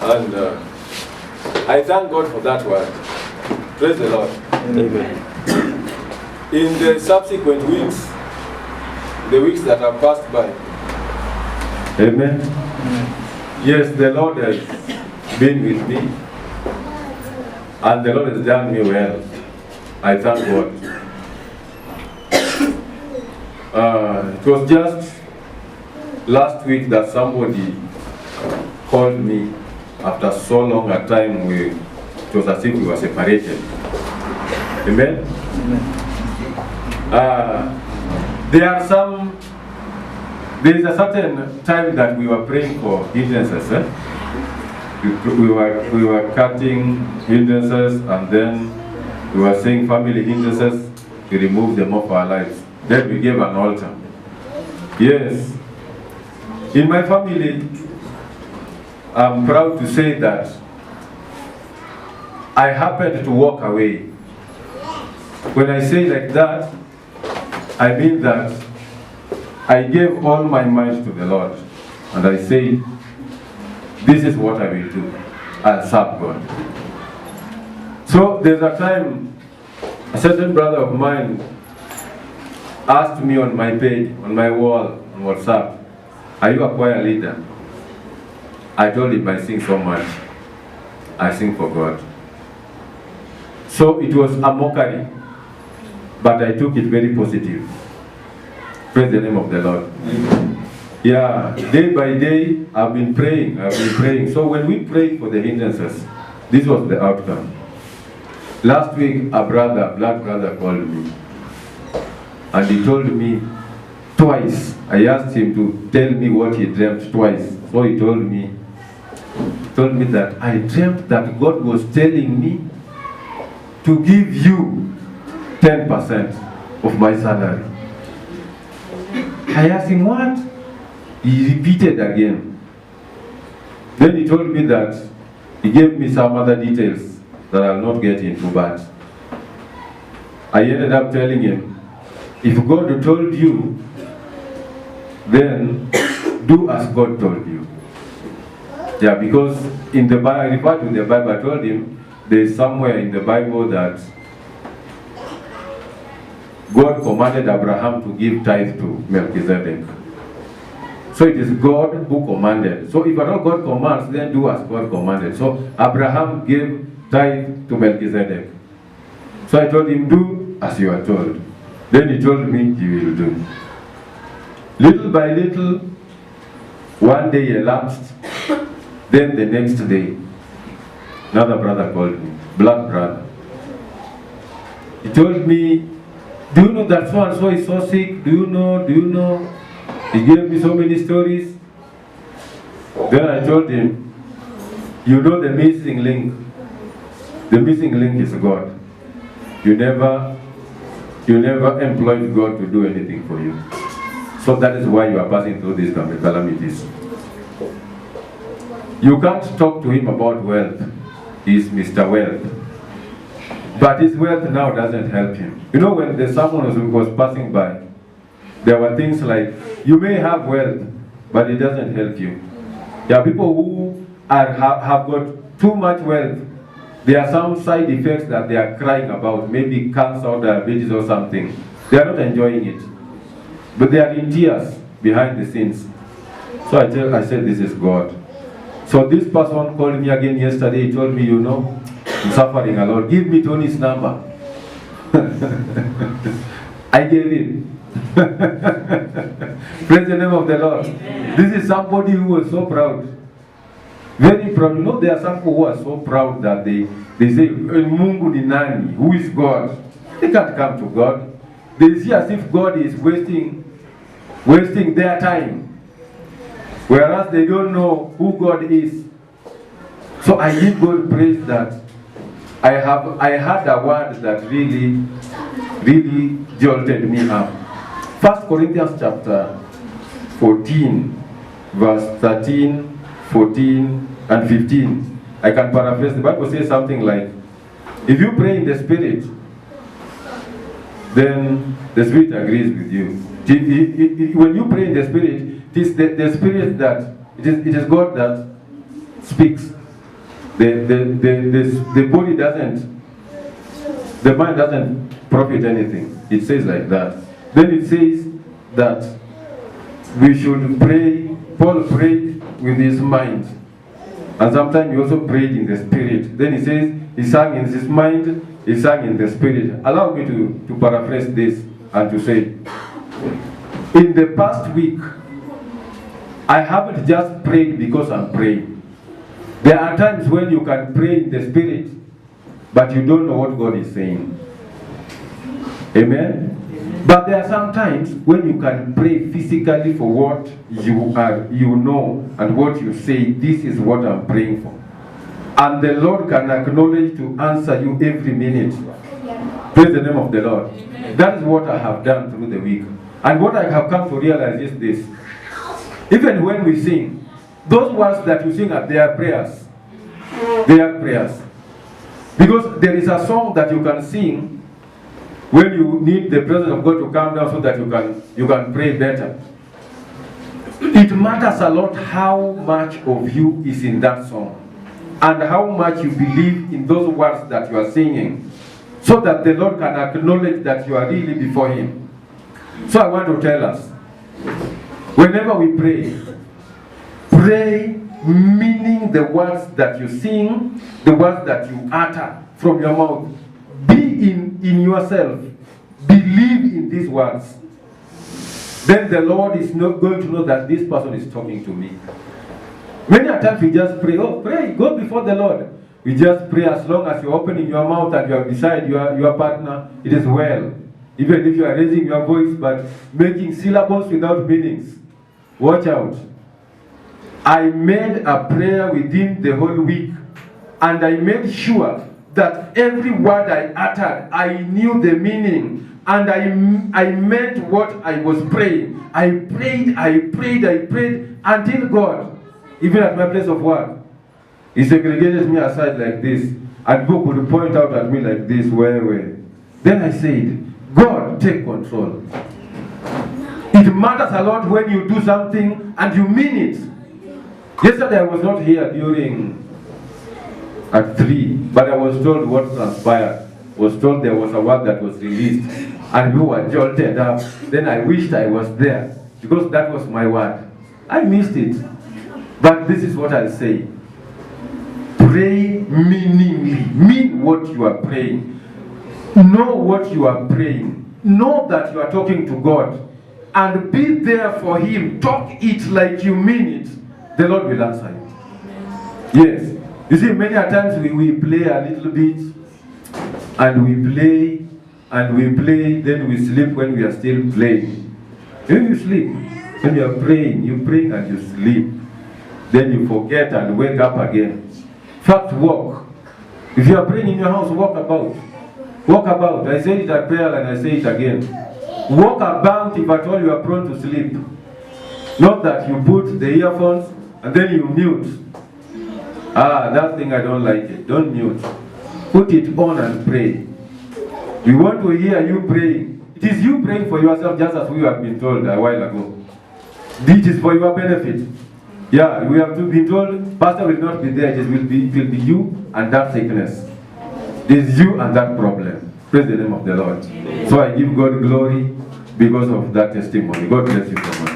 And I thank God for that word. Praise the Lord. Amen. In the subsequent weeks, the weeks that have passed by, amen. Yes, the Lord has been with me, and the Lord has done me well. I thank God. It was just last week that somebody called me after so long a time. It was as if we were separated. Amen? There is a certain time that we were praying for hindrances. We were cutting hindrances, and then we were saying family hindrances to remove them off our lives. Then we gave an altar. Yes. In my family, I'm proud to say that I happened to walk away. When I say like that, I mean that I gave all my mind to the Lord, and I say, this is what I will do. I'll serve God. So there's a time a certain brother of mine asked me on my page, on my wall, on WhatsApp, are you a choir leader? I told him I sing so much. I sing for God. So it was a mockery, but I took it very positive. Praise the name of the Lord. Yeah, day by day, I've been praying. So when we prayed for the hindrances, this was the outcome. Last week, a blood brother called me, and he told me twice. I asked him to tell me what he dreamt twice. So he told me that I dreamt that God was telling me to give you 10% of my salary. I asked him what? He repeated again. Then he told me that he gave me some other details that I'll not get into, but I ended up telling him, if God told you, then do as God told you. Yeah, because in the Bible, I referred to the Bible, I told him there's somewhere in the Bible that God commanded Abraham to give tithe to Melchizedek. So it is God who commanded. So if at all God commands, then do as God commanded. So Abraham gave tithe to Melchizedek. So I told him, do as you are told. Then he told me he will do. Little by little, one day elapsed. Then the next day, another brother called me, black brother. He told me, do you know that so and so is so sick? Do you know? He gave me so many stories. Then I told him, you know the missing link. The missing link is God. You never employed God to do anything for you. So that is why you are passing through these calamities. You can't talk to him about wealth. He's Mr. Wealth. But his wealth now doesn't help him. You know, when the someone was passing by, there were things like, you may have wealth, but it doesn't help you. There are people who have got too much wealth. There are some side effects that they are crying about, maybe cancer or diabetes or something. They are not enjoying it. But they are in tears behind the scenes. So I said, this is God. So this person called me again yesterday. He told me, you know, I'm suffering a lot. Give me Tony's number. I gave him. Praise the name of the Lord. Amen. This is somebody who was so proud. Very proud. You know, there are some people who are so proud that they say, Mungu ni nani? Who is God? They can't come to God. They see as if God is wasting their time. Whereas they don't know who God is. So I give God praise that I had a word that really jolted me up. 1 Corinthians chapter 14, verse 13, 14, and 15. I can paraphrase. The Bible says something like, if you pray in the Spirit, then the Spirit agrees with you. When you pray in the Spirit, it is the Spirit that, it is God that speaks. the body doesn't, the mind doesn't profit anything. It says like that. Then it says that we should pray. Paul prayed with his mind, and sometimes he also prayed in the spirit. Then he says he sang in his mind, he sang in the spirit. Allow me to paraphrase this and to say, in the past week, I haven't just prayed because I'm praying. There are times when you can pray in the spirit, but you don't know what God is saying. Amen? But there are some times when you can pray physically for what you know, and what you say, this is what I'm praying for. And the Lord can acknowledge to answer you every minute. Praise the name of the Lord. That is what I have done through the week. And what I have come to realize is this. Even when we sing, those words that you sing are their prayers. They are prayers. Because there is a song that you can sing when you need the presence of God to come down so that you can pray better. It matters a lot how much of you is in that song and how much you believe in those words that you are singing, so that the Lord can acknowledge that you are really before Him. So I want to tell us, whenever we pray, pray meaning the words that you sing, the words that you utter from your mouth. Be in yourself. Believe in these words. Then the Lord is not going to know that this person is talking to me. Many a times we just pray, pray, go before the Lord. We just pray as long as you're opening your mouth and you are beside your partner, it is well. Even if you are raising your voice but making syllables without meanings. Watch out. I made a prayer within the whole week, and I made sure that every word I uttered, I knew the meaning, and I meant what I was praying. I prayed until God, even at my place of work, He segregated me aside like this, and people could point out at me like this, where. Then I said, God, take control. It matters a lot when you do something and you mean it. Yesterday I was not here during at 3, but I was told what transpired. I was told there was a word that was released, and we were jolted up. Then I wished I was there, because that was my word. I missed it. But this is what I'll say. Pray meaningly. Mean what you are praying. Know what you are praying. Know that you are talking to God. And be there for Him. Talk it like you mean it. The Lord will answer you. Yes. You see, many a times we play a little bit, and we play, then we sleep when we are still playing. When you sleep, when you are praying, you pray and you sleep. Then you forget and wake up again. In fact, walk. If you are praying in your house, walk about. Walk about. I say it at prayer and I say it again. Walk about if at all you are prone to sleep. Not that you put the earphones and then you mute. That thing I don't like it. Don't mute. Put it on and pray. We want to hear you praying. It is you praying for yourself, just as we have been told a while ago. This is for your benefit. Yeah, we have to be told, Pastor will not be there. It will be you and that sickness. It is you and that problem. Praise the name of the Lord. Amen. So I give God glory because of that testimony. God bless you so much.